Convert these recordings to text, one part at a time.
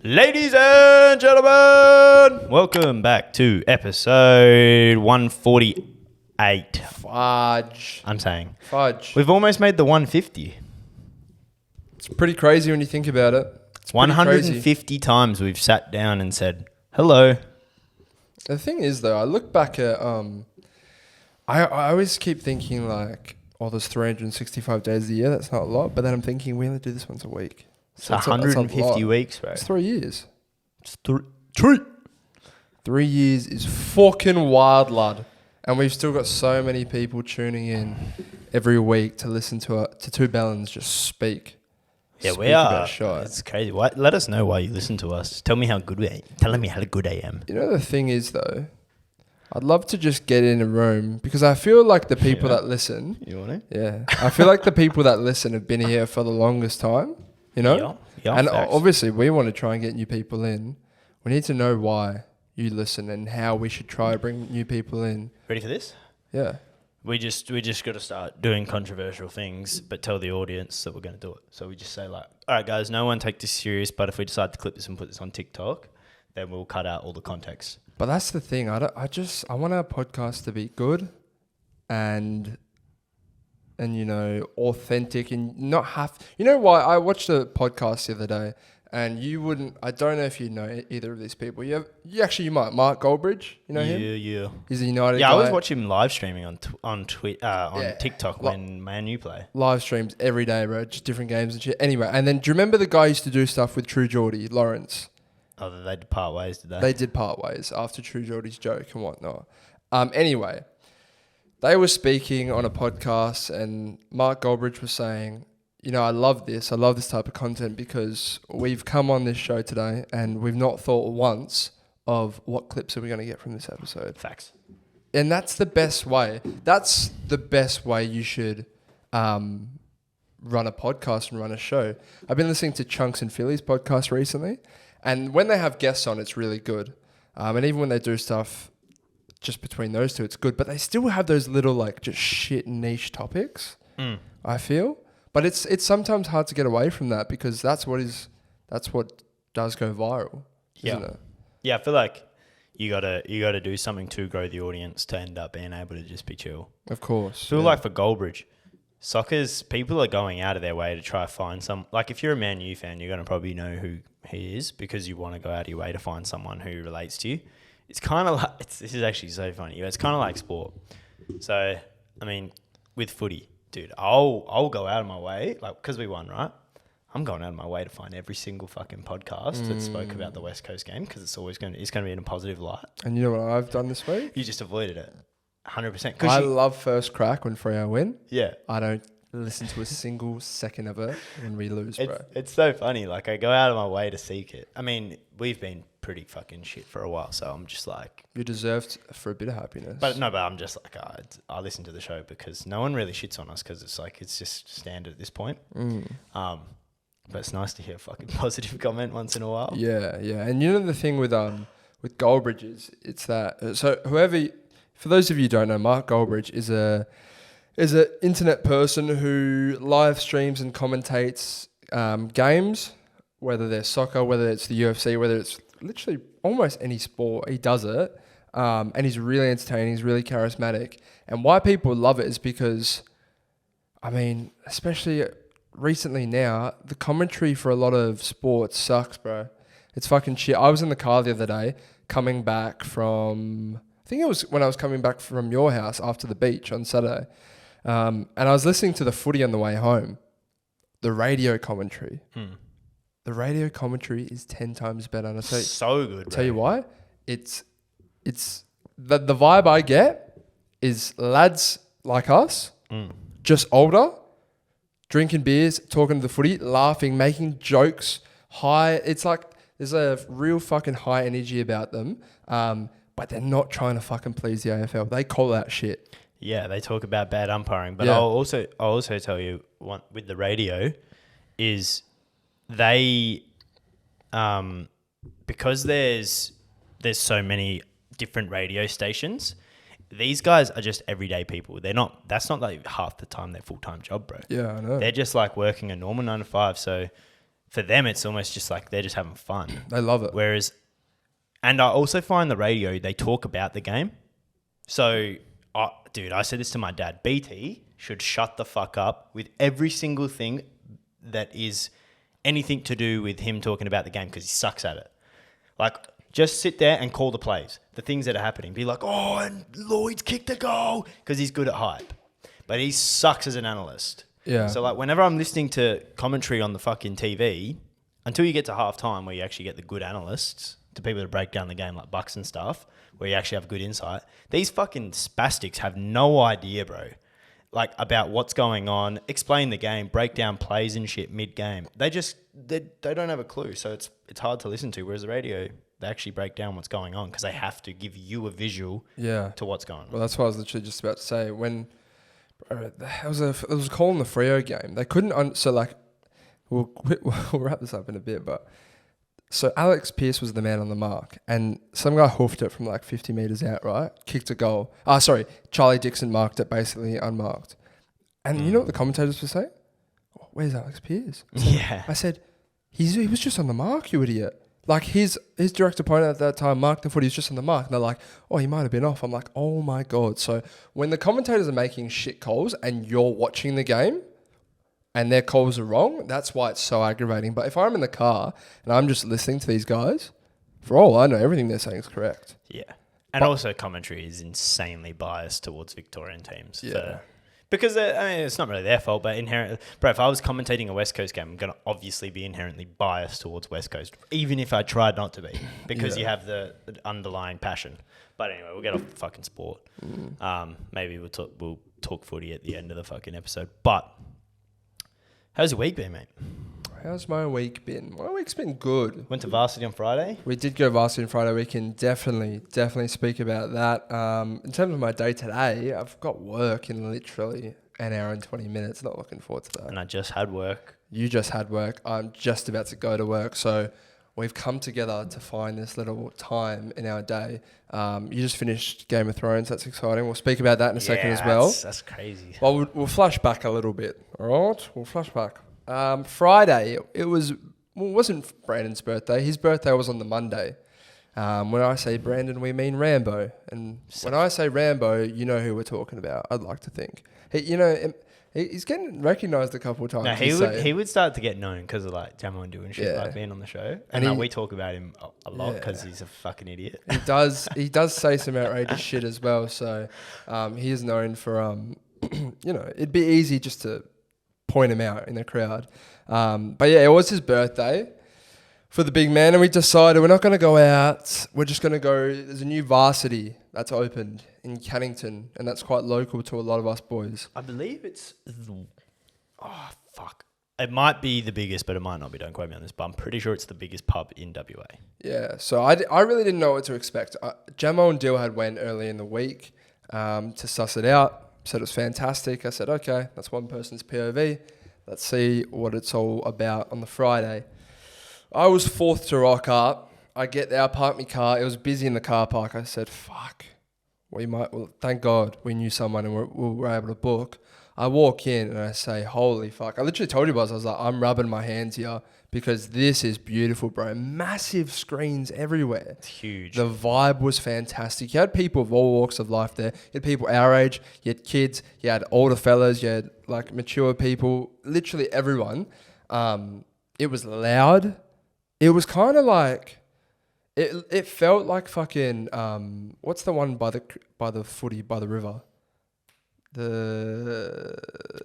Ladies and gentlemen, welcome back to episode 148. Fudge. I'm saying. Fudge. We've almost made the 150. It's pretty crazy when you think about it. It's pretty 150 crazy. times we've sat down and said, hello. The thing is, though, I look back at... I always keep thinking, like, there's 365 days a year. That's not a lot. But then I'm thinking, we only do this once a week. It's So that's 150 a lot. weeks, bro. It's 3 years. It's 3. 3 years is fucking wild, lad. And we've still got so many people tuning in every week to listen to two Bellans just speak. Yeah, Speak we are. about shite. It's crazy. Let us know why you listen to us. Tell me how good we are. Tell me how good I am. You know, the thing is, though, I'd love to just get in a room because I feel like the people that listen... You want to? Yeah. I feel like the people that listen have been here for the longest time, you know? Yeah, and facts. obviously we want to try and get new people in. We need to know why you listen and how we should try to bring new people in. Ready for this? Yeah. We just got to start doing controversial things, but tell the audience that we're going to do it. So we just say like, all right, guys, no one take this serious, but if we decide to clip this and put this on TikTok, then we'll cut out all the context. But that's the thing. I want our podcast to be good and you know, authentic and not have... You know why? I watched a podcast the other day and you wouldn't... I don't know if you know either of these people. You might. Mark Goldbridge, you know him? Yeah. He's a United guy. Yeah, I always watch him live streaming on TikTok when Man U play. Live streams every day, bro. Just different games and shit. Anyway, and then do you remember the guy who used to do stuff with True Geordie, Lawrence? Oh, they did part ways, did they? They did part ways after True Geordie's joke and whatnot. Anyway, they were speaking on a podcast and Mark Goldbridge was saying, you know, I love this type of content because we've come on this show today and we've not thought once of what clips are we going to get from this episode. Facts. And that's the best way. That's the best way you should run a podcast and run a show. I've been listening to Chunks and Philly's podcast recently, and when they have guests on, it's really good. And even when they do stuff just between those two, it's good. But they still have those little like just shit niche topics, I feel. But it's sometimes hard to get away from that because that's what does go viral, isn't it? Yeah, I feel like you gotta do something to grow the audience to end up being able to just be chill. Of course. I feel like for Goldbridge, people are going out of their way to try to find some... Like, if you're a Man U fan, you're going to probably know who he is because you want to go out of your way to find someone who relates to you. It's kind of like... This is actually so funny. It's kind of like sport. So, I mean, with footy, dude, I'll go out of my way, like, because we won, right? I'm going out of my way to find every single fucking podcast that spoke about the West Coast game because it's going to be in a positive light. And you know what I've done this week? You just avoided it. 100%. I love first crack when Freo win. Yeah. I don't listen to a single second of it when we lose, bro. It's so funny. Like, I go out of my way to seek it. I mean, we've been pretty fucking shit for a while, so I'm just like... You deserved for a bit of happiness. But I'm just like, I listen to the show because no one really shits on us because it's just standard at this point. But it's nice to hear a fucking positive comment once in a while. Yeah. And you know the thing with Goldbridge is it's that... So for those of you who don't know, Mark Goldbridge is an internet person who live streams and commentates games, whether they're soccer, whether it's the UFC, whether it's literally almost any sport. He does it, and he's really entertaining. He's really charismatic. And why people love it is because, I mean, especially recently now, the commentary for a lot of sports sucks, bro. It's fucking shit. I was in the car the other day coming back from... I think it was when I was coming back from your house after the beach on Saturday. And I was listening to the footy on the way home. The radio commentary. The radio commentary is 10 times better. And So good, tell you why. It's the vibe I get is lads like us, just older, drinking beers, talking to the footy, laughing, making jokes, high. It's like there's a real fucking high energy about them. But they're not trying to fucking please the AFL. They call that shit. Yeah, they talk about bad umpiring. But Yeah. I'll also tell you, with the radio, is they, because there's so many different radio stations, these guys are just everyday people. That's not like half the time their full-time job, bro. Yeah, I know. They're just like working a normal 9 to 5. So for them, it's almost just like they're just having fun. They love it. Whereas, and I also find the radio, they talk about the game. So, dude, I said this to my dad. BT should shut the fuck up with every single thing that is anything to do with him talking about the game because he sucks at it. Like, just sit there and call the plays, the things that are happening. Be like, oh, and Lloyd's kicked a goal because he's good at hype. But he sucks as an analyst. Yeah. So, like, whenever I'm listening to commentary on the fucking TV, until you get to halftime where you actually get the good analysts, to people that break down the game like Bucks and stuff, where you actually have good insight, these fucking spastics have no idea, bro. Like, about what's going on, explain the game, break down plays and shit mid-game. They don't have a clue. So it's hard to listen to. Whereas the radio, they actually break down what's going on because they have to give you a visual to what's going on. Well, that's what I was literally just about to say. When it was a call in the Freo game, they couldn't. So like, we'll wrap this up in a bit, but so Alex Pearce was the man on the mark, and some guy hoofed it from like 50 meters out, right? Kicked a goal. Charlie Dixon marked it basically unmarked. And you know what the commentators were saying? Oh, where's Alex Pearce? I said, he was just on the mark, you idiot. Like his direct opponent at that time marked the foot, he was just on the mark. And they're like, oh, he might have been off. I'm like, oh my God. So when the commentators are making shit calls and you're watching the game and their calls are wrong, that's why it's so aggravating. But if I'm in the car and I'm just listening to these guys, for all I know, everything they're saying is correct. Yeah. And also commentary is insanely biased towards Victorian teams. Yeah. Because, it's not really their fault, but inherently... Bro, if I was commentating a West Coast game, I'm going to obviously be inherently biased towards West Coast, even if I tried not to be, because you have the underlying passion. But anyway, we'll get off the fucking sport. Maybe we'll talk footy at the end of the fucking episode. But how's your week been, mate? How's my week been? My week's been good. Went to varsity on Friday? We did go varsity on Friday. We can definitely speak about that. In terms of my day today, I've got work in literally an hour and 20 minutes. Not looking forward to that. And I just had work. You just had work. I'm just about to go to work. So we've come together to find this little time in our day. You just finished Game of Thrones. That's exciting. We'll speak about that in a second as well. That's crazy. Well, we'll flash back a little bit. All right? We'll flash back. Friday, it wasn't Brandon's birthday. His birthday was on the Monday. When I say Brandon, we mean Rambo. And when I say Rambo, you know who we're talking about, I'd like to think. He's getting recognised a couple of times. No, he would start to get known because of like Jamo and doing shit, like being on the show. And we talk about him a lot because he's a fucking idiot. He does say some outrageous shit as well. So he is known for, it'd be easy just to point him out in the crowd. But yeah, it was his birthday for the big man, and we decided we're not going to go out. We're just going to go. There's a new varsity that's opened in Cannington, and that's quite local to a lot of us boys. I believe it's... Oh, fuck. It might be the biggest, but it might not be. Don't quote me on this, but I'm pretty sure it's the biggest pub in WA. Yeah, so I really didn't know what to expect. Jamo and Dill had went early in the week to suss it out. Said it was fantastic. I said, okay, that's one person's POV. Let's see what it's all about on the Friday. I was fourth to rock up. I get there, I park my car. It was busy in the car park. I said, fuck. Thank God we knew someone and we were able to book. I walk in and I say, holy fuck. I literally told you guys, I was like, I'm rubbing my hands here because this is beautiful, bro. Massive screens everywhere. It's huge. The vibe was fantastic. You had people of all walks of life there. You had people our age. You had kids. You had older fellas. You had like mature people. Literally everyone. It was loud. It was kind of like... It felt like fucking... what's the one by the footy, by the river? The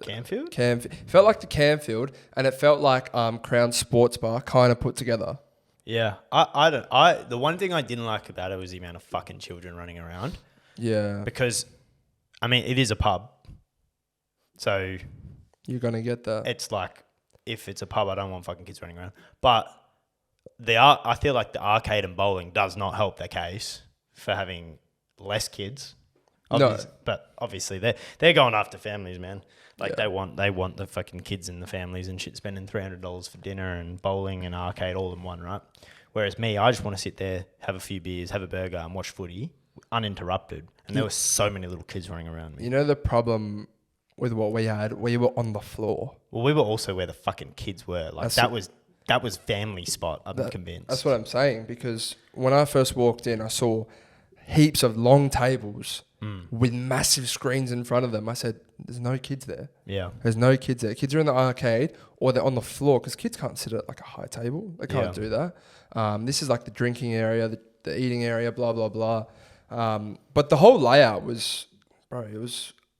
Camfield? It felt like the Camfield, and it felt like Crown Sports Bar kind of put together. Yeah, the one thing I didn't like about it was the amount of fucking children running around. Yeah, because it is a pub, so you're gonna get that. It's like if it's a pub, I don't want fucking kids running around. But I feel like the arcade and bowling does not help their case for having less kids. No, but obviously they're going after families, man. Like they want the fucking kids and the families and shit spending $300 for dinner and bowling and arcade all in one, right? Whereas me, I just want to sit there, have a few beers, have a burger, and watch footy uninterrupted. And there were so many little kids running around me. You know the problem with what we had? We were on the floor. Well, we were also where the fucking kids were. Like that that was family spot. I'm convinced. That's what I'm saying, because when I first walked in, I saw heaps of long tables with massive screens in front of them. I said, there's no kids there. Yeah. There's no kids there. Kids are in the arcade or they're on the floor, because kids can't sit at like a high table. They can't do that. This is like the drinking area, the eating area, blah, blah, blah. But the whole layout was, bro,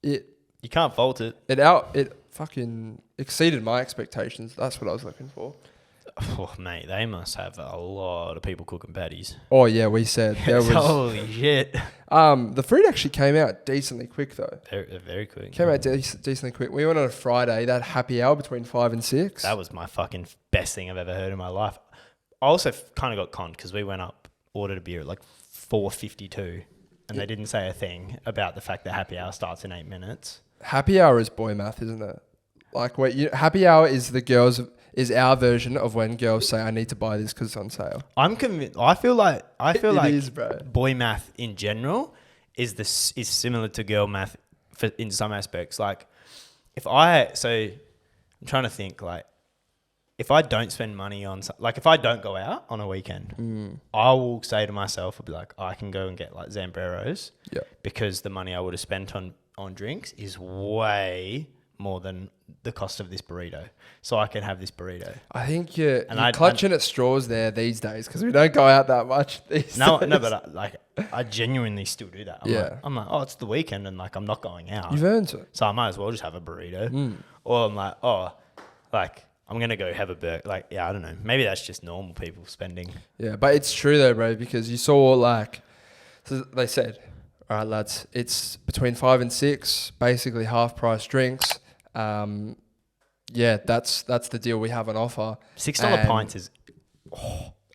it You can't fault it. It fucking exceeded my expectations. That's what I was looking for. Oh, mate, they must have a lot of people cooking patties. Oh yeah, we said there was. Holy shit. The food actually came out decently quick though. Very quick. Came out decently quick. We went on a Friday. That happy hour between 5 and 6. That was my fucking best thing I've ever heard in my life. I also kind of got conned because we went up, ordered a beer at like 4:52, and they didn't say a thing about the fact that happy hour starts in 8 minutes. Happy hour is boy math, isn't it? Like happy hour is our version of when girls say, I need to buy this because it's on sale. I'm convinced. I feel like it is, bro. Boy math in general is similar to girl math in some aspects. Like I'm trying to think, like if I don't spend money on like if I don't go out on a weekend, I will say to myself, I'll be like, I can go and get like Zambreros, because the money I would have spent on drinks is way more than the cost of this burrito. So I can have this burrito. I think you're clutching at straws there these days, because we don't go out that much these days. No, but I genuinely still do that. I'm like, oh, it's the weekend and like I'm not going out. You've earned it. So I might as well just have a burrito. Or I'm like, oh, like I'm going to go have a burger. Like, yeah, I don't know. Maybe that's just normal people spending. Yeah, but it's true though, bro, because you saw so they said, all right, lads, it's between 5 and 6, basically half price drinks. That's the deal we have on offer. $6 pints is...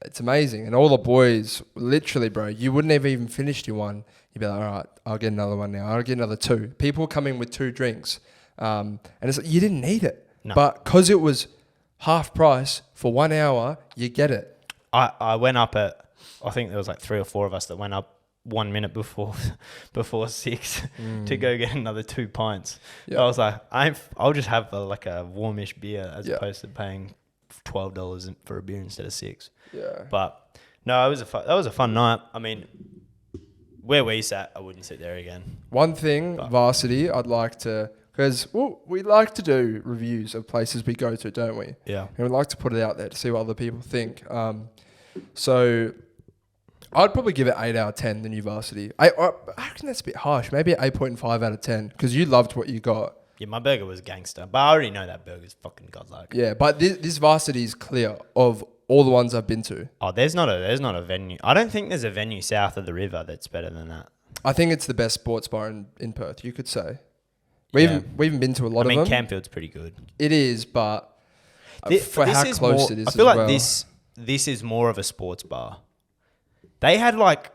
It's amazing. And all the boys, literally, bro, you wouldn't have even finished your one. You'd be like, all right, I'll get another one now. I'll get another 2. People coming with 2 drinks. And it's like, you didn't need it. No. But because it was half price for 1 hour, you get it. I went up I think there was like 3 or 4 of us that went up 1 minute before 6 to go get another 2 pints. Yep. I was like, I'll just have a warmish beer as opposed to paying $12 for a beer instead of 6. Yeah. But no, that was a fun night. I mean, where we sat, I wouldn't sit there again. One thing, Varsity, I'd like to, because we like to do reviews of places we go to, don't we? Yeah. And we'd like to put it out there to see what other people think. So I'd probably give it 8 out of 10, the new Varsity. I reckon that's a bit harsh. Maybe 8.5 out of 10, because you loved what you got. Yeah, my burger was gangster, but I already know that burger's fucking godlike. Yeah, but this Varsity is clear of all the ones I've been to. Oh, there's not a venue. I don't think there's a venue south of the river that's better than that. I think it's the best sports bar in Perth, you could say. We haven't been to a lot of them. Campfield's pretty good. It is, but for how close it is, I feel as like well. this is more of a sports bar. They had like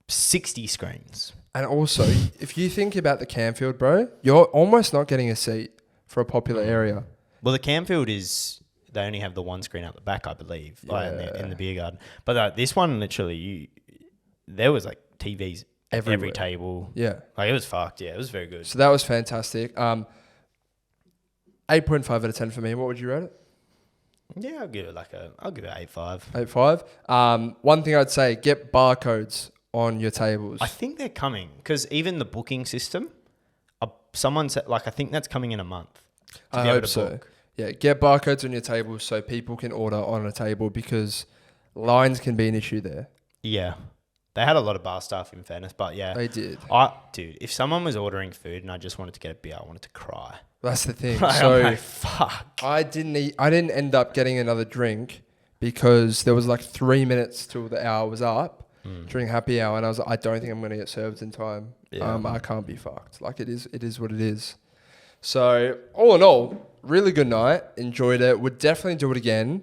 60 screens. And also, if you think about the Campfield, bro, you're almost not getting a seat for a popular area. Well, the Campfield they only have the one screen out the back, I believe, in the beer garden. But this one, literally, there was like TVs at every table. Yeah. Like it was fucked. Yeah, it was very good. So that was fantastic. 8.5 out of 10 for me. What would you rate it? Yeah, I'll give it 8.5. 8.5. One thing I'd say, get barcodes on your tables. I think they're coming, because even the booking system, someone said, like, I think that's coming in a month. I hope so. Yeah, get barcodes on your tables so people can order on a table, because lines can be an issue there. Yeah. They had a lot of bar staff, in fairness, but yeah. They did. Dude, if someone was ordering food and I just wanted to get a beer, I wanted to cry. That's the thing. I'm like, fuck. I didn't end up getting another drink, because there was like 3 minutes till the hour was up during happy hour, and I was like, I don't think I'm going to get served in time. Yeah. I can't be fucked. Like it is what it is. So all in all, really good night. Enjoyed it. Would definitely do it again.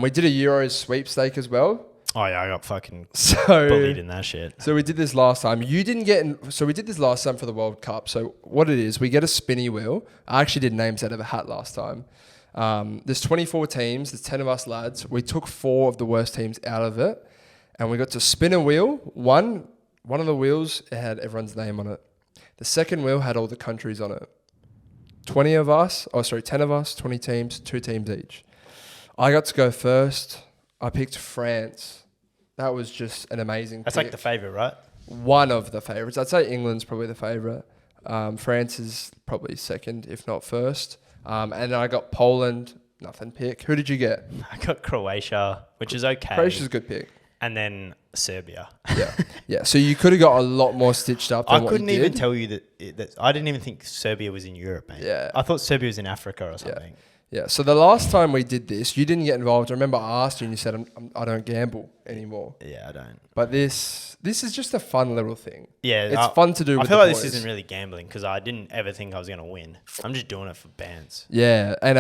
We did a Euros sweepstake as well. Oh yeah, I got fucking bullied in that shit. So we did this last time. You didn't get so we did this last time for the World Cup. So what it is, we get a spinny wheel. I actually did names out of a hat last time. There's 24 teams. There's 10 of us lads. We took 4 of the worst teams out of it, and we got to spin a wheel. One of the wheels, it had everyone's name on it. The second wheel had all the countries on it. 10 of us, 20 teams, 2 teams each. I got to go first. I picked France. That was just an amazing That's pick. like the favourite, right? One of the favourites. I'd say England's probably the favourite. France is probably second, if not first. And I got Poland. Nothing pick. Who did you get? I got Croatia, which is okay. Croatia's a good pick. And then Serbia. Yeah. Yeah. So you could have got a lot more stitched up than I what couldn't you even did. tell you that I didn't even think Serbia was in Europe, mate. Yeah. I thought Serbia was in Africa or something. Yeah. So the last time we did this, you didn't get involved. I remember I asked you and you said, I don't gamble anymore. Yeah, I don't. But this is just a fun little thing. Yeah, It's fun to do I with feel the like boys. this isn't really gambling because I didn't ever think I was going to win. I'm just doing it for bands. Yeah. And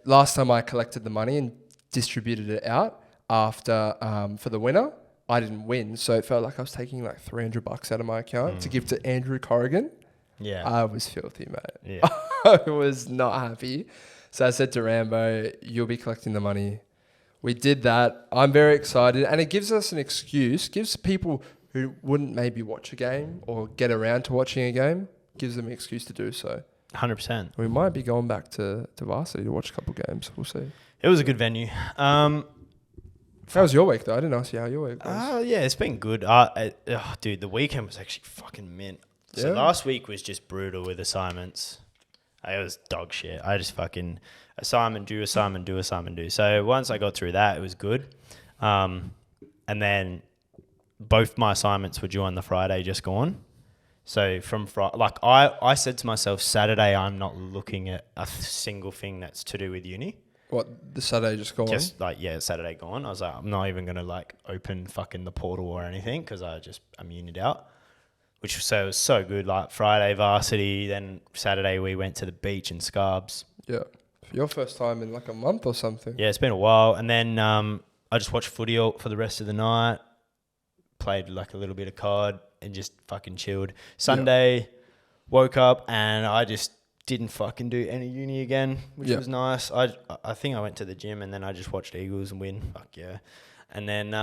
last time I collected the money and distributed it out after for the winner, I didn't win. So it felt like I was taking like $300 out of my account to give to Andrew Corrigan. Yeah. I was filthy, mate. Yeah. I was not happy. So I said to Rambo, you'll be collecting the money. We did that. I'm very excited. And it gives us an excuse, gives people who wouldn't maybe watch a game or get around to watching a game, gives them an excuse to do so. 100%. We might be going back to varsity to watch a couple games. We'll see. It was a good venue. How was your week, though? I didn't ask you how your week was. Yeah, it's been good. Dude, the weekend was actually fucking mint. So Yeah. last week was just brutal with assignments. It was dog shit. I just fucking assignment do. So once I got through that, it was good. And then both my assignments were due on the Friday just gone. So from Friday, like I said to myself, Saturday I'm not looking at a single thing that's to do with uni. What, the Saturday just gone? Just like, yeah, Saturday gone. I was like, I'm not even going to like open fucking the portal or anything because I'm unied out. Which was so good. Like Friday varsity, then Saturday we went to the beach in Scarbs. Yeah. For your first time in like a month or something. Yeah, it's been a while. And then I just watched footy for the rest of the night. Played like a little bit of COD and just fucking chilled. Sunday, woke up and I just didn't fucking do any uni again, which was nice. I think I went to the gym and then I just watched Eagles and win. Fuck yeah. And then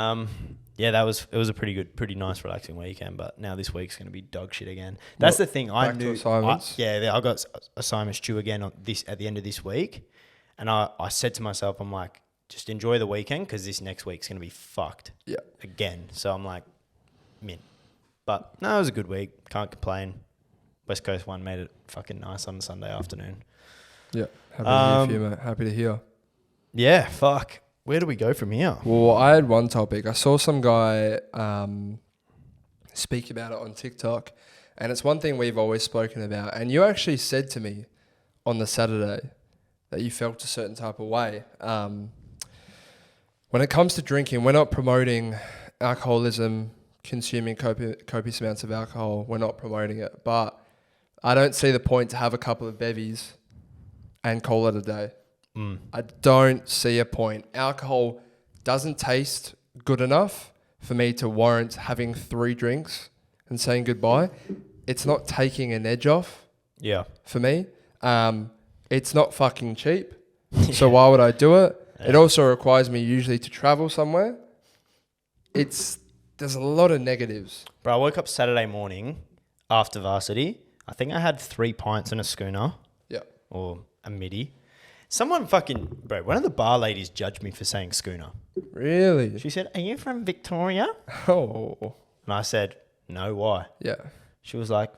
it was a pretty nice, relaxing weekend. But now this week's going to be dog shit again. That's the thing. I back to knew. assignments? I got assignments due again at the end of this week, and I said to myself, I'm like, just enjoy the weekend because this next week's going to be fucked. Yeah. Again. So I'm like, mint. But no, it was a good week. Can't complain. West Coast one made it fucking nice on a Sunday afternoon. Yeah. Happy to hear for you, mate. Happy to hear. Yeah. Fuck. Where do we go from here? Well, I had one topic. I saw some guy speak about it on TikTok, and it's one thing we've always spoken about. And you actually said to me on the Saturday that you felt a certain type of way. When it comes to drinking, we're not promoting alcoholism, consuming copious amounts of alcohol. We're not promoting it. But I don't see the point to have a couple of bevies and call it a day. I don't see a point. Alcohol doesn't taste good enough for me to warrant having 3 drinks and saying goodbye. It's not taking an edge off Yeah. for me. It's not fucking cheap. So why would I do it? Yeah. It also requires me usually to travel somewhere. There's a lot of negatives. Bro, I woke up Saturday morning after varsity. I think I had 3 pints and a schooner. Yeah. Or a midi. Someone bro, one of the bar ladies judged me for saying schooner. Really? She said, are you from Victoria? Oh. And I said, no, why? Yeah. She was like,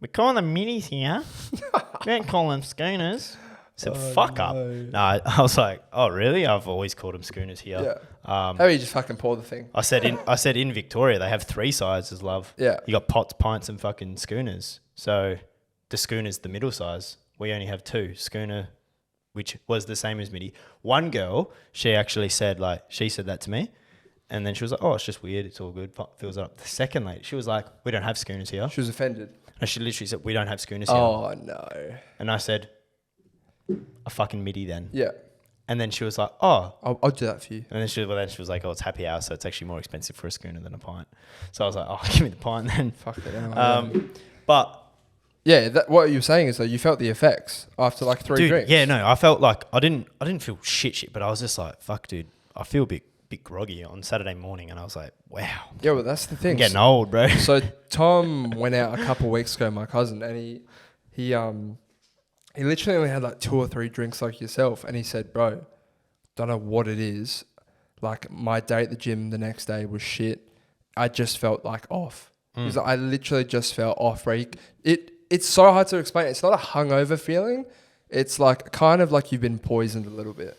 we call them middies here. We don't call them schooners. I said, fuck up. No, I was like, oh, really? I've always called them schooners here. Yeah. Um, How about you just fucking pour the thing? I said in Victoria, they have 3 sizes, love. Yeah. You got pots, pints, and fucking schooners. So the schooner's the middle size. We only have 2. Schooner, which was the same as midi. One girl, she actually said, she said that to me. And then she was like, oh, it's just weird. It's all good. Fills it up. The second lady, she was like, we don't have schooners here. She was offended. And she literally said, we don't have schooners here. Oh, no. And I said, a fucking midi then. Yeah. And then she was like, oh. I'll do that for you. And then she was like, oh, it's happy hour, so it's actually more expensive for a schooner than a pint. So I was like, oh, give me the pint then. Fuck it out. But yeah, what you're saying is that you felt the effects after like 3 drinks. Yeah, no, I felt like I didn't feel shit, but I was just like, fuck, dude, I feel a bit groggy on Saturday morning, and I was like, wow. Yeah, well, that's the thing. I'm getting old, bro. So Tom went out a couple of weeks ago, my cousin, and he literally only had like 2 or 3 drinks like yourself, and he said, bro, don't know what it is. Like my day at the gym the next day was shit. I just felt like off. Because I literally just felt off. Right? It's so hard to explain. It's not a hungover feeling. It's like kind of like you've been poisoned a little bit.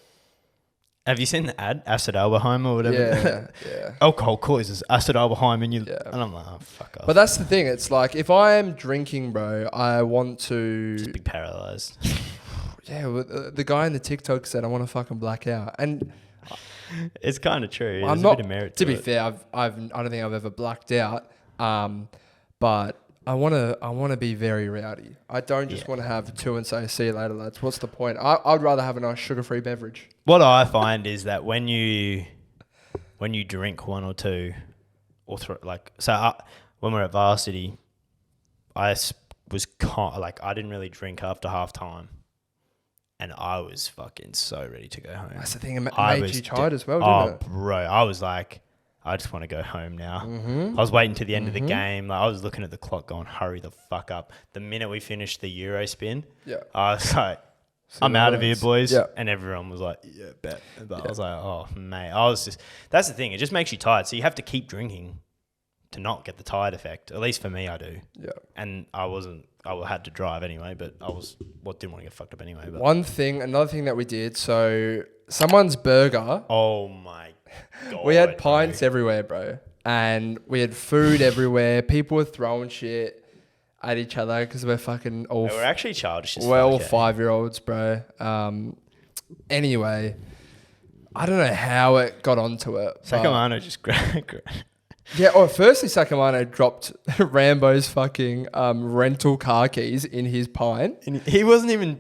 Have you seen the ad, acid albaheim or whatever? Yeah, yeah. Alcohol causes acid albaheim, and Yeah. and I'm like, oh, fuck off. But that's the thing. It's like if I am drinking, bro, I want to. Just be paralyzed. Yeah, well, the guy in the TikTok said I want to fucking black out, and It's kind of true. I'm There's not. a bit of merit To to be it. fair, I don't think I've ever blacked out. But I wanna be very rowdy. I don't just Yeah. want to have two and say, "See you later, lads." What's the point? I'd rather have a nice sugar-free beverage. What I find is that when you drink one or two, or when we're at varsity, I was I didn't really drink after half time, and I was fucking so ready to go home. That's the thing. It I made was you tired as well, Oh, didn't it? bro, I was like, I just want to go home now. Mm-hmm. I was waiting to the end of the game. Like, I was looking at the clock, going, "Hurry the fuck up!" The minute we finished the Euro spin, Yeah. I was like, See I'm you out later, of here, lads. boys. Yeah. And everyone was like, yeah, bet. But Yeah. I was like, oh, mate. That's the thing. It just makes you tired. So you have to keep drinking to not get the tired effect. At least for me, I do. Yeah. And I had to drive anyway, but didn't want to get fucked up anyway. But Another thing that we did. So someone's burger. oh my God. We had pints bro. everywhere, bro, and we had food everywhere. People were throwing shit at each other because we're fucking all They were actually childish as well fuck, yeah. 5-year-olds, bro. Anyway, I don't know how it got onto it. but- Sacamano just Yeah, firstly, Sacamano dropped Rambo's fucking rental car keys in his pint. And he wasn't even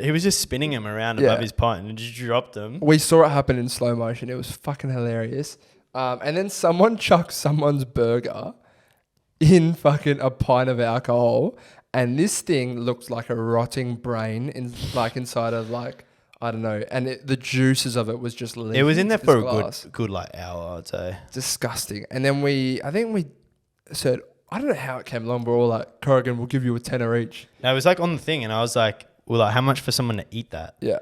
he was just spinning him around Yeah. above his pint and just dropped them. We saw it happen in slow motion. It was fucking hilarious. And then someone chucked someone's burger in fucking a pint of alcohol, and this thing looked like a rotting brain inside of I don't know, and the juices of it was just leaking. It was in there to for this a glass. good hour, I'd say. Disgusting. And then I think we said, I don't know how it came along, but we're all like, Corrigan, we'll give you a tenner each. No, it was like on the thing, and I was like, we're like, how much for someone to eat that? Yeah.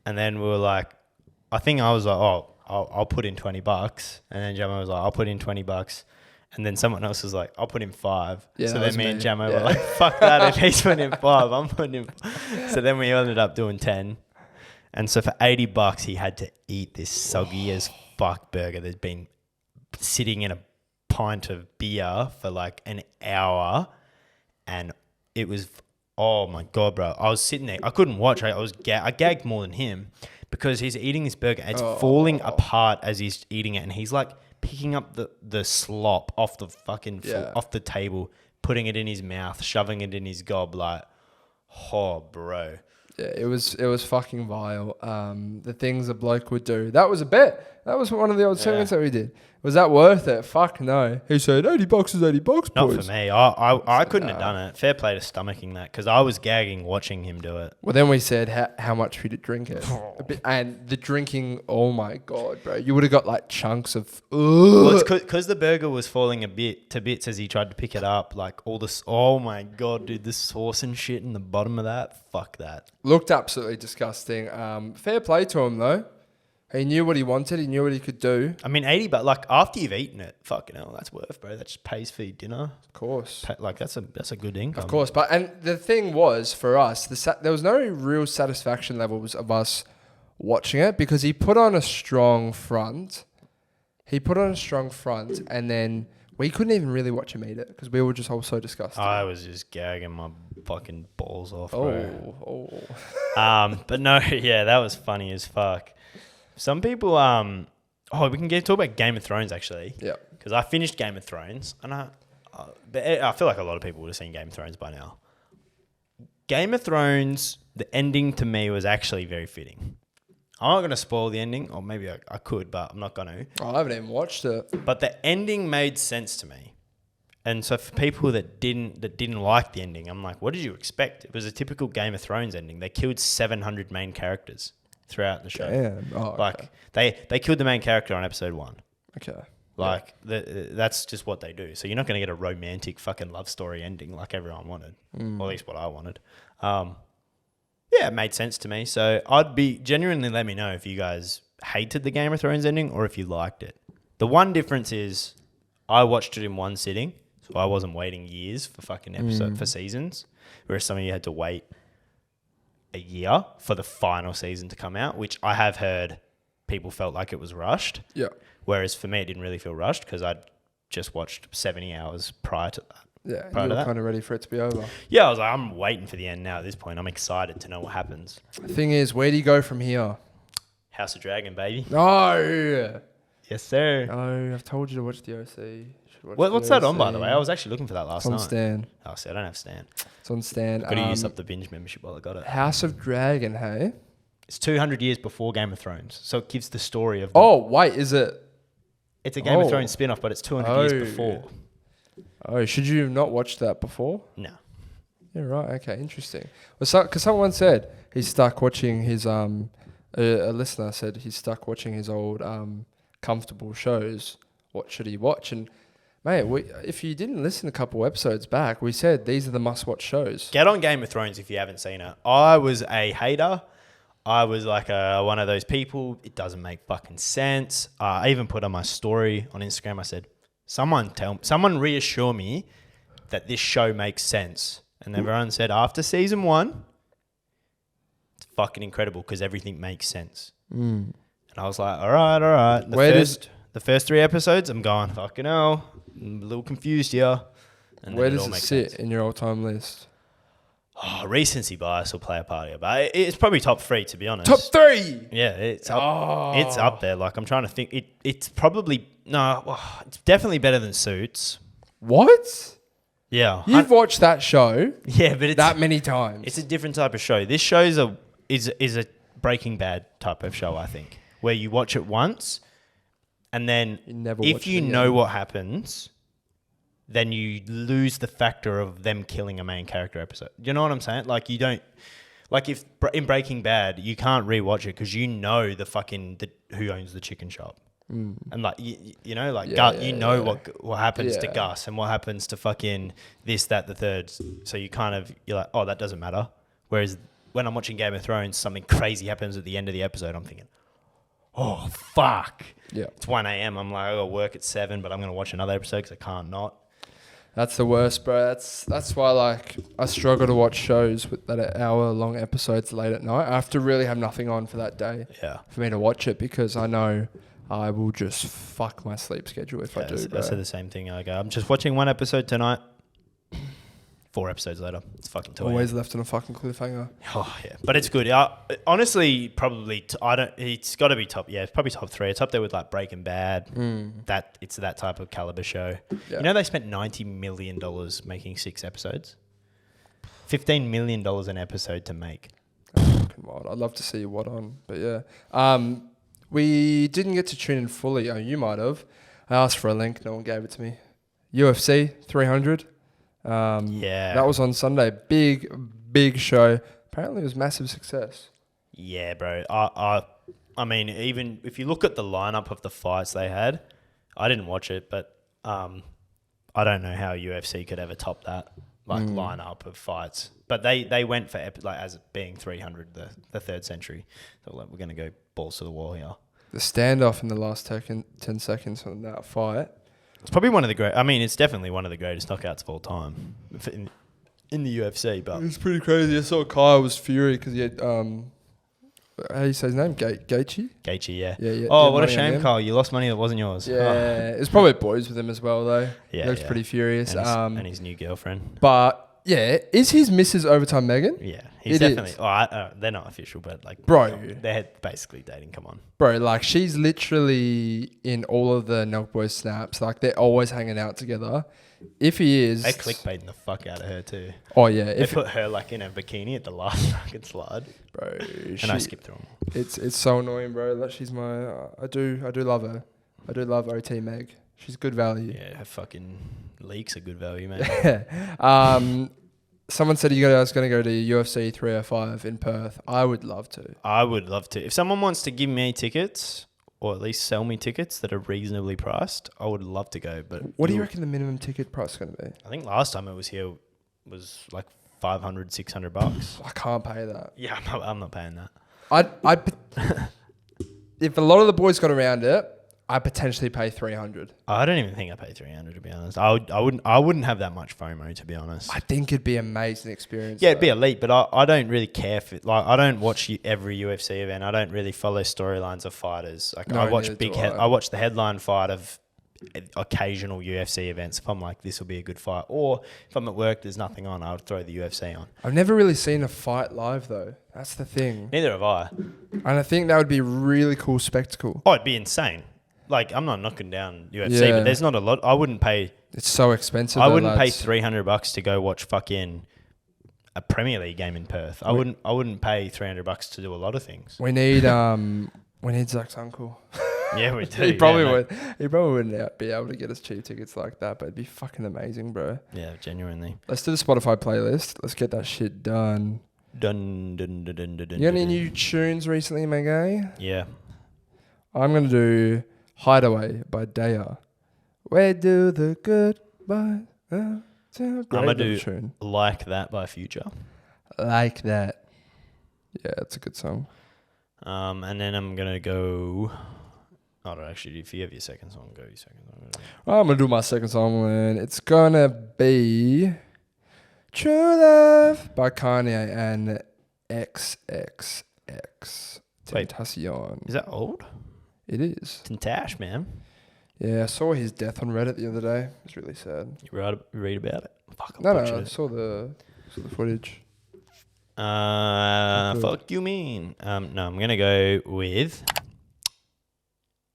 And then we were like, I think I was like, oh, I'll put in $20. And then Jamo was like, I'll put in $20. And then someone else was like, I'll put in 5. Yeah, so that then was me and me. Jamo Yeah. were like, fuck that. If he's putting in 5, I'm putting in. So then we ended up doing 10. And so for $80, he had to eat this soggy as fuck burger that's been sitting in a pint of beer for like an hour. And it was, oh my God, bro. I was sitting there. I couldn't watch. I gagged more than him because he's eating this burger. It's falling apart as he's eating it. And he's like picking up the slop off the fucking, off the table, putting it in his mouth, shoving it in his gob. Like, oh, bro. Yeah, it was fucking vile. The things a bloke would do. That was a bet. That was one of the old segments that we did. Was that worth it? Fuck no. He said $80 is $80, boys. Not for me. I couldn't have done it. Fair play to stomaching that because I was gagging watching him do it. Well, then we said how much for you to drink it, and the drinking. Oh my God, bro! You would have got like chunks of. Well, it's because the burger was falling a bit to bits as he tried to pick it up. Like all this. Oh my God, dude! The sauce and shit in the bottom of that. Fuck that. Looked absolutely disgusting. Fair play to him though. He knew what he wanted. He knew what he could do. I mean, $80, but like after you've eaten it, fucking hell, that's worth, bro. That just pays for your dinner. Of course. Like that's a good income. Of course, and the thing was for us, there was no real satisfaction levels of us watching it because he put on a strong front. And then we couldn't even really watch him eat it because we were just all so disgusted. I was just gagging my fucking balls off, bro. Oh. But no, yeah, that was funny as fuck. Some people, we can talk about Game of Thrones actually. Yeah. Because I finished Game of Thrones, and but I feel like a lot of people would have seen Game of Thrones by now. Game of Thrones, the ending to me was actually very fitting. I'm not going to spoil the ending, or maybe I could, but I'm not going to. I haven't even watched it. But the ending made sense to me. And so for people that didn't like the ending, I'm like, what did you expect? It was a typical Game of Thrones ending. They killed 700 main characters throughout the show. Damn. Oh, okay. Like they killed the main character on episode 1. Okay. Like that's just what they do. So you're not going to get a romantic fucking love story ending like everyone wanted, or at least what I wanted. Yeah, it made sense to me. So I'd be genuinely let me know if you guys hated the Game of Thrones ending or if you liked it. The one difference is I watched it in one sitting, so I wasn't waiting years for fucking episode for seasons, whereas some of you had to wait a year for the final season to come out, which I have heard people felt like it was rushed. Yeah. Whereas for me, it didn't really feel rushed because I'd just watched 70 hours prior to that. Yeah, Prior you to were that. kind of ready for it to be over. Yeah, I was like, I'm waiting for the end now at this point. I'm excited to know what happens. The thing is, where do you go from here? House of Dragon, baby. No. Yes, sir. No, I've told you to watch the OC. You should watch What's the that on, by OC. the way? I was actually looking for that last It's on night. Stan. Oh, see, I don't have Stan. It's on Stan. Got to use up the binge membership while I got it. House of Dragon, hey? It's 200 years before Game of Thrones, so it gives the story of. The, Oh, wait, is it? it's a Game of oh. Thrones spin-off, but it's 200 years Oh. before. Oh, should you have not watched that before? No. Yeah, right. Okay, interesting. Well, because someone said he's stuck watching his a listener said he's stuck watching his old comfortable shows. What should he watch? And mate, if you didn't listen a couple episodes back, we said these are the must-watch shows. Get on Game of Thrones if you haven't seen it. I was a hater. I was like one of those people. It doesn't make fucking sense. I even put on my story on Instagram. I said, someone reassure me that this show makes sense. And everyone said after season 1, it's fucking incredible because everything makes sense. And I was like, all right. The first 3 episodes, I'm going, fucking hell. I'm a little confused here. And Where then does all it makes sit sense. in your all-time list? Oh, recency bias will play a part here, but it's probably top 3 to be honest. Top 3. Yeah, it's up. Oh. It's up there. Like I'm trying to think. It's probably it's definitely better than Suits. What? Yeah, You've watched that show yeah, but it's that many times. it's a different type of show. This show's is a Breaking Bad type of show, I think, where you watch it once, and then You never watch if it you again. know what happens, then you lose the factor of them killing a main character episode. You know what I'm saying? Like you don't. Like if in Breaking Bad, you can't rewatch it because you know who owns the chicken shop. And like you know, like what happens to Yeah. Gus and what happens to fucking this, that, the third. So you're like, oh, that doesn't matter. Whereas when I'm watching Game of Thrones, something crazy happens at the end of the episode. I'm thinking, oh fuck, Yeah. it's 1 a.m. I'm like, I got work at 7, but I'm gonna watch another episode because I can't not. That's the worst, bro. That's why like I struggle to watch shows that are hour-long episodes late at night. I have to really have nothing on for that day Yeah. for me to watch it because I know I will just fuck my sleep schedule if I do, bro. I said the same thing. I go, I'm just watching 1 episode tonight. 4 episodes later, it's fucking 2 a.m. Always left on a fucking cliffhanger. Oh yeah, but it's good. Honestly, probably I don't. It's got to be top. Yeah, it's probably top 3. It's up there with like Breaking Bad. That it's that type of caliber show. Yeah. You know they spent $90 million making 6 episodes. $15 million an episode to make. Fucking wild. I'd love to see what on, but yeah. We didn't get to tune in fully. Oh, you might have. I asked for a link. No one gave it to me. UFC 300. Yeah. That was on Sunday. Big show. Apparently it was massive success. Yeah, bro. I mean, even if you look at the lineup of the fights they had, I didn't watch it, but I don't know how UFC could ever top that lineup of fights. But they went for as it being 300, the third century. So like, we're gonna go balls to the wall here. The standoff in the last 10 seconds on that fight. It's probably one of the great. I mean, it's definitely one of the greatest knockouts of all time in the UFC. But It's pretty crazy. I saw Kyle was fury because he had how do you say his name? Gaethje? Gaethje, yeah. Yeah. Oh, did what a money on shame, him. Carl. You lost money that wasn't yours. Yeah, Oh. it's probably boys with him as well though. Yeah, he looks yeah. pretty furious. And his new girlfriend. But yeah, is his Mrs. Overtime Megan? Yeah, he's It definitely. is. Oh, they're not official, but like, Bro. they're basically dating. Come on. Bro, like she's literally in all of the Nelk Boys snaps. Like they're always hanging out together. If he is, They clickbaiting the fuck out of her too. Oh yeah, They if put her like in a bikini at the last fucking slide, bro, and I skipped through them. it's so annoying, bro. Like she's my, I do love her. I do love OT Meg. She's good value. Yeah, her fucking leaks are good value, man. Someone said you guys going to go to UFC 305 in Perth. I would love to. I would love to. If someone wants to give me tickets, or at least sell me tickets that are reasonably priced, I would love to go. But What do you reckon the minimum ticket price is going to be? I think last time it was here was like $500, $600. I can't pay that. Yeah, I'm not paying that. If a lot of the boys got around it, I potentially pay 300. I don't even think I pay 300 to be honest. I wouldn't have that much FOMO to be honest. I think it'd be an amazing experience. Yeah, it'd be elite, but I don't really care for it. Like I don't watch every UFC event. I don't really follow storylines of fighters. Like No, I watch neither do I. I watch the headline fight of occasional UFC events. If I'm like, this will be a good fight, or if I'm at work, there's nothing on, I would throw the UFC on. I've never really seen a fight live though. That's the thing. Neither have I. And I think that would be a really cool spectacle. Oh, it'd be insane. Like I'm not knocking down UFC, Yeah. but there's not a lot. I wouldn't pay. It's so expensive. I though, wouldn't pay lads. $300 to go watch fucking a Premier League game in Perth. I wouldn't pay $300 to do a lot of things. We need Zach's uncle. Yeah, we do. He probably yeah, mate. would. He probably wouldn't be able to get us cheap tickets like that, but it'd be fucking amazing, bro. Yeah, genuinely. Let's do the Spotify playlist. Let's get that shit done. Dun, dun, dun, dun, dun, dun, You got any dun. new tunes recently, my guy? Yeah. I'm gonna do "Hideaway" by Daya. Where do the goodbyes? I'm I'ma do- tune Like That by Future. like that. Yeah, it's a good song. And then I'm going to go... Oh, no, actually, if you have your second song, go your second song. I'm gonna do my second song, and it's gonna be "True Love" by Kanye and XXX Wait. Tentacion. Is that old? It is. Tintash, man. Yeah, I saw his death on Reddit the other day. It was really sad. You read about it? Fuck, No, butchered I it. saw the footage. Good. Fuck you mean? No, I'm going to go with...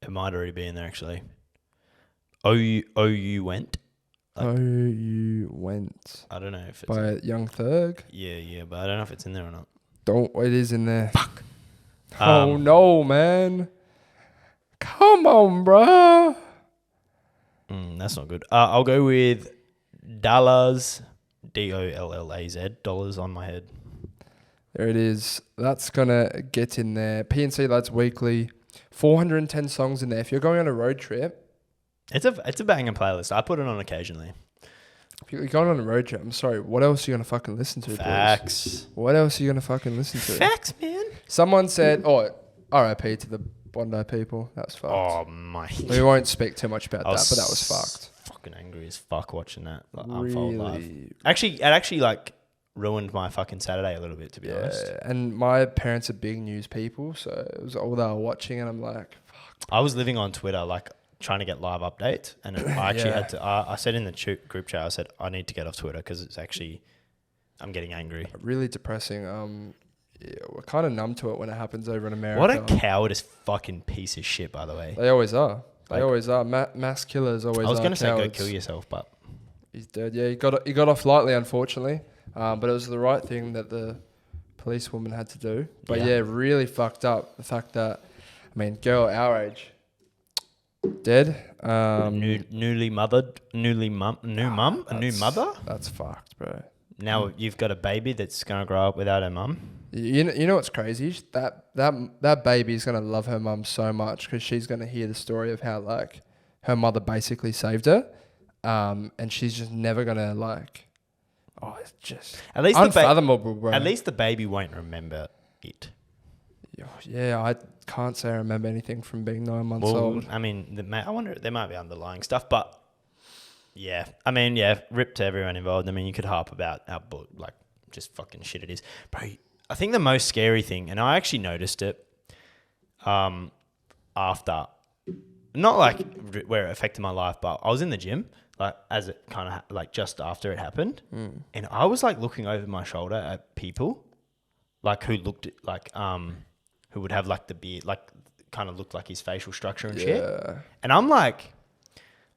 It might already be in there, actually. You Went? Oh, You Went I don't know if it's... by Young Thug. Yeah, but I don't know if it's in there or not. It is in there. Fuck. Oh no, man! Come on, bro. That's not good. I'll go with Dollars, DOLLAZ, dollars on my head. There it is. That's gonna get in there. PNC Lads Weekly, 410 songs in there. If you're going on a road trip, It's a banging playlist. I put it on occasionally. if you're going on a road trip, I'm sorry. What else are you gonna fucking listen to? boys? Facts. What else are you gonna fucking listen to? Facts, man. Someone said, "Oh, R.I.P. to the Bondi people." That's fucked. Oh my. We won't speak too much about I that, was but that was fucked. Fucking angry as fuck watching that unfold live. Really. It actually like ruined my fucking Saturday a little bit, to be honest. Yeah, and my parents are big news people, so it was all they were watching, and I'm like, I was living on Twitter, like trying to get live updates, and I actually Yeah. had to. I said in the group chat, I said I need to get off Twitter because it's actually, I'm getting angry. really depressing. Yeah, we're kind of numb to it when it happens over in America. What a cowardice fucking piece of shit, by the way. They always are. They Like- always are. Mass killers always are. I was going to say go cowards. kill yourself, but He's dead. Yeah, he got off lightly, unfortunately. But it was the right thing that the policewoman had to do. But Yeah. yeah, really fucked up. The fact that, I mean, girl our age, dead. new mother. That's fucked, bro. Now you've got a baby that's going to grow up without her mum. You know what's crazy? That baby is gonna love her mum so much because she's gonna hear the story of how like her mother basically saved her, and she's just never gonna like. Oh, it's just At least unfathomable, bro. At least the baby won't remember it. Yeah, I can't say I remember anything from being 9 months Well, old. I mean, I wonder there might be underlying stuff, but yeah, I mean, yeah, rip to everyone involved. I mean, you could harp about how like just fucking shit it is, bro. I think the most scary thing, and I actually noticed it, after, not like where it affected my life, but I was in the gym, like as it kind of like just after it happened, and I was like looking over my shoulder at people, like who looked like who would have like the beard, like kind of looked like his facial structure and shit, Yeah. and I'm like,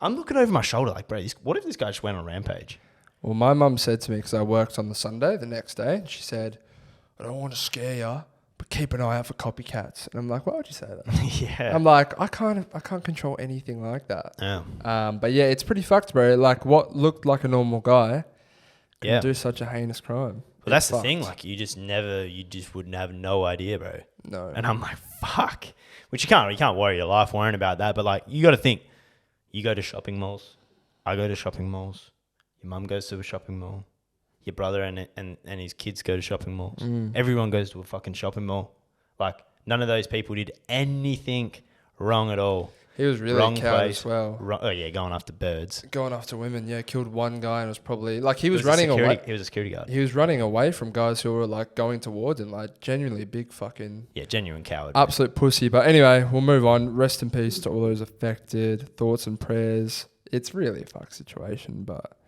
I'm looking over my shoulder like, bro, what if this guy just went on a rampage? Well, my mum said to me because I worked on the Sunday the next day, and she said, "I don't want to scare you, but keep an eye out for copycats." And I'm like, "Why would you say that?" Yeah. I'm like, I can't control anything like that. Yeah. But yeah, it's pretty fucked, bro. Like what looked like a normal guy can Yeah. do such a heinous crime. Well, that's It's the thing. fucked. Like, you just wouldn't have no idea, bro. No. And I'm like, fuck. Which you can't worry your life worrying about that. But like, you got to think. You go to shopping malls. I go to shopping malls. Your mum goes to a shopping mall. your brother and his kids go to shopping malls. Mm. Everyone goes to a fucking shopping mall. Like, none of those people did anything wrong at all. He was really Wrong a coward place. as well. Oh yeah, going after birds. Going after women, yeah, killed one guy and was probably like he He was running away. He was a security guard. He was running away from guys who were like going towards him, like genuinely big fucking Yeah, genuine coward. absolute pussy. But anyway, we'll move on. Rest in peace to all those affected. Thoughts and prayers. It's really a fuck situation, but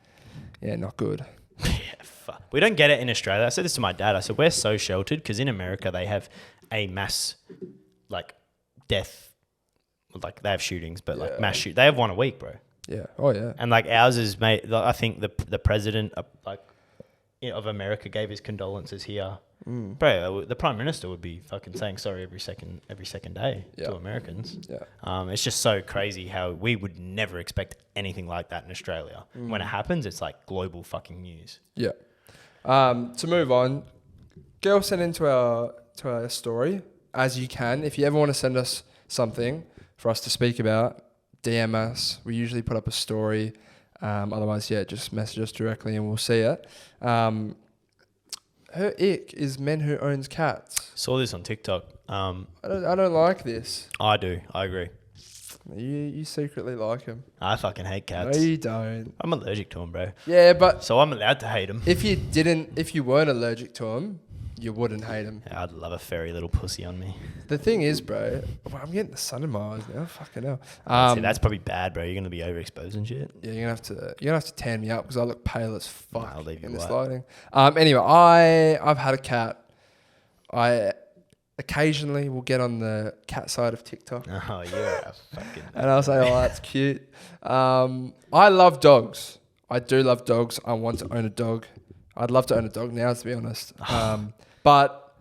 yeah, not good. Yeah, fuck. We don't get it in Australia. I said this to my dad. I said, we're so sheltered because in America they have a mass, like, death. Like, they have shootings, but like mass shoot. They have one a week, bro. Yeah. Oh yeah. And like ours is, mate. I think the president of America gave his condolences here. Bro, the prime minister would be fucking saying sorry every second day to Americans. Yeah. It's just so crazy how we would never expect anything like that in Australia. When it happens, it's like global fucking news. Yeah. To move on, girl, send into our story as you can. If you ever want to send us something for us to speak about, DM us. We usually put up a story. Otherwise, yeah, just message us directly and we'll see it. Her ick is men who owns cats. Saw this on TikTok. I don't like this. I do. I agree. You secretly like him. I fucking hate cats. No, you don't. I'm allergic to them, bro. Yeah, but So I'm allowed to hate them. if you weren't allergic to him, you wouldn't hate him. I'd love a furry little pussy on me. The thing is, bro, I'm getting the sun in my eyes now. Fucking hell. See, that's probably bad, bro. You're gonna be overexposed and shit. Yeah, you're gonna have to tan me up because I look pale as fuck I'll leave you in this white. lighting. Anyway, I've had a cat. I occasionally will get on the cat side of TikTok Oh, you're a fucking. and I'll say, "Oh, that's cute." I love dogs. I do love dogs. I want to own a dog. I'd love to own a dog now, to be honest. But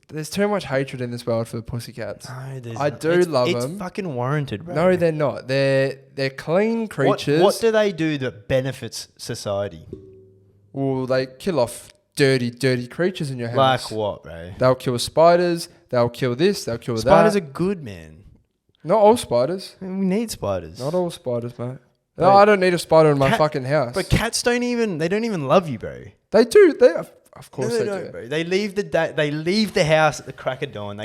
there's too much hatred in this world for the pussycats. No, I do love them. It's fucking warranted, bro. No, they're not. They're clean creatures. What do they do that benefits society? Well, they kill off dirty creatures in your house. Like what, bro? They'll kill spiders. They'll kill this. They'll kill Spiders that. are good, man. Not all spiders. We need spiders. Not all spiders, mate. Bro, No, I don't need a spider in my cat- fucking house. But cats don't even love you, bro. They do. Of course No, they don't, do. bro. They leave the house at the crack of dawn.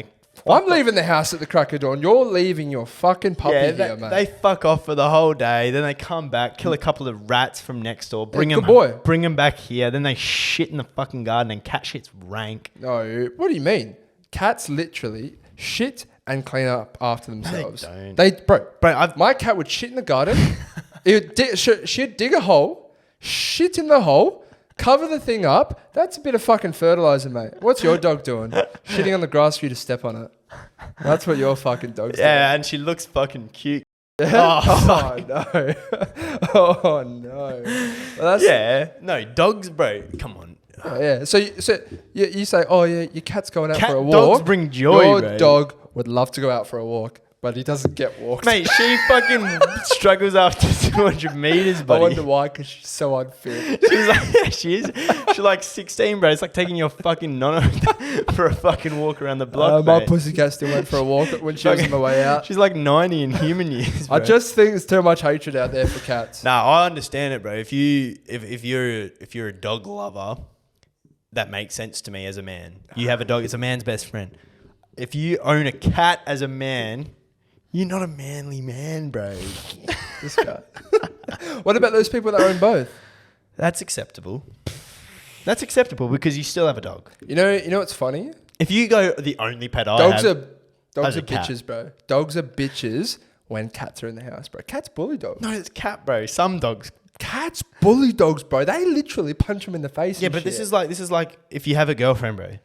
I'm leaving the house at the crack of dawn. You're leaving your fucking puppy here, mate. They fuck off for the whole day. Then they come back, kill a couple of rats from next door, bring good them, boy. bring them back here. Then they shit in the fucking garden, and cat shit's rank. No, what do you mean? Cats literally shit and clean up after themselves. don't. Bro, Bro, my cat would shit in the garden. She'd dig a hole, shit in the hole, cover the thing up. That's a bit of fucking fertilizer, mate. What's your dog doing? Shitting on the grass for you to step on it. That's what your fucking dog's Yeah, and she looks fucking cute. doing. Oh, no. Oh, no. Well, that's, Yeah, no dogs, bro. Come on, Yeah. So you say, oh, yeah, your cat's going out for a walk. dogs bring joy, Your bro. dog would love to go out for a walk, but he doesn't get walked. Mate, she fucking struggles after 200 meters, I buddy. wonder why, because she's so unfit. She's like, she is. She's like 16, bro. It's like taking your fucking nonna for a fucking walk around the block, My mate. pussycat still went for a walk when she was on the way out. She's like 90 in human years, bro. I just think there's too much hatred out there for cats. Nah, I understand it, bro. If you're a dog lover, that makes sense to me as a man. You have a dog; it's a man's best friend. If you own a cat as a man, you're not a manly man, bro. This guy. What about those people that own both? That's acceptable. That's acceptable because you still have a dog. You know what's funny? If you go the only pet I Dogs have, are as a cat. bitches, bro. Dogs are bitches when cats are in the house, bro. Cats bully dogs. no, it's cat, bro. Some dogs. Cats bully dogs, bro. They literally punch them in the face. Yeah, and but shit. this is like if you have a girlfriend, bro.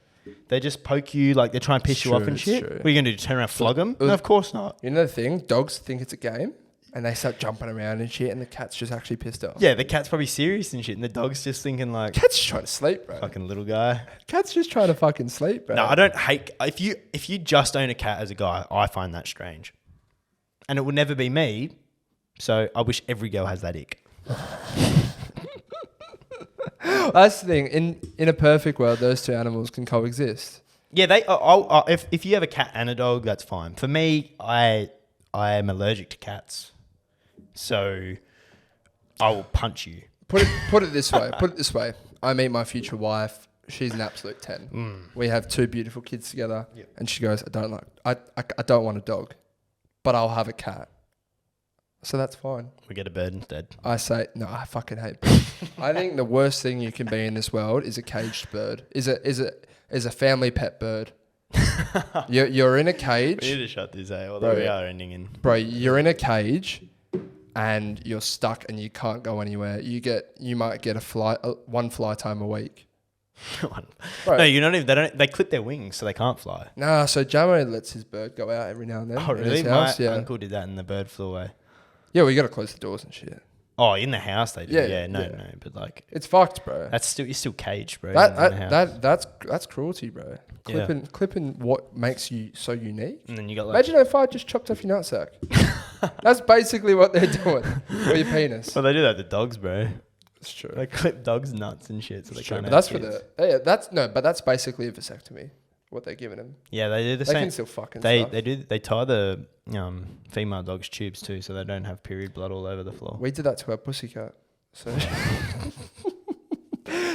They just poke you, like they try and piss you off True, and it's shit. true. What are you gonna do? Turn around, flog them? No, of course not. You know the thing? Dogs think it's a game, and they start jumping around and shit, and the cat's just actually pissed off. Yeah, the cat's probably serious and shit, and the dog's just thinking like, Cat's just trying to sleep, bro. fucking little guy. Cat's just trying to fucking sleep, bro. No, I don't hate. If you just own a cat as a guy, I find that strange, and it will never be me. So I wish every girl has that ick. That's the thing. In a perfect world, those two animals can coexist. Yeah, if you have a cat and a dog, that's fine. For me, I am allergic to cats, so I will punch you. Put it this way. Put it this way. I meet my future wife. She's an absolute 10. We have 2 beautiful kids together. Yep. And she goes, I don't want a dog, but I'll have a cat. So that's fine. We get a bird instead. I say, no, I fucking hate birds. I think the worst thing you can be in this world is a caged bird. Is a family pet bird. You're in a cage. We need to shut this out, although we are ending in. Bro, you're in a cage and you're stuck and you can't go anywhere. You might get one fly time a week. Bro. No, you're not even. They clip their wings, so they can't fly. Nah, so Jamo lets his bird go out every now and then. Oh, in really? his My house, yeah. uncle did that, and the bird flew away. Yeah, we got to close the doors and shit. Oh, in the house they do. Yeah, No, but like it's fucked, bro. you're still caged, bro. That's cruelty, bro. Clipping what makes you so unique. And then you got like. Imagine if I just chopped off your nutsack. That's basically what they're doing with your penis. Well, they do that to dogs, bro. It's true. They clip dogs' nuts and shit, so they can't. But that's but that's basically a vasectomy. What they're giving them. Yeah, they do the They same. can still fucking. They stuff. they tie the female dog's tubes too, so they don't have period blood all over the floor. We did that to our pussycat, so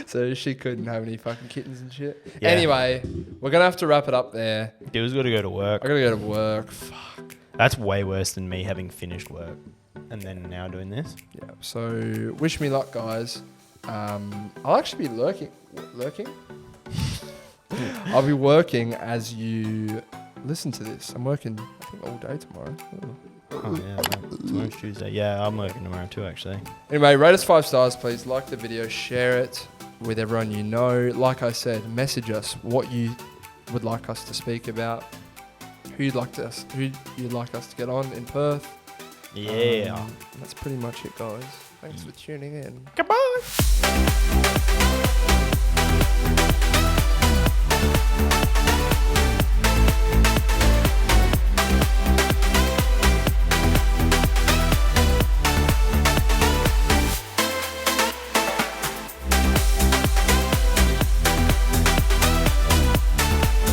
so she couldn't have any fucking kittens and shit. Yeah. Anyway, we're gonna have to wrap it up there. Dill's got to go to work. I gotta go to work. Fuck. That's way worse than me having finished work and then now doing this. Yeah. So wish me luck, guys. I'll actually be lurking. I'll be working as you listen to this. I'm working, I think, all day tomorrow. Oh yeah, tomorrow's Tuesday. Yeah, I'm working tomorrow too, actually. Anyway, rate us 5 stars, please. Like the video, share it with everyone you know. Like I said, message us what you would like us to speak about, who you'd like us to get on in Perth. Yeah. That's pretty much it, guys. Thanks for tuning in. Goodbye.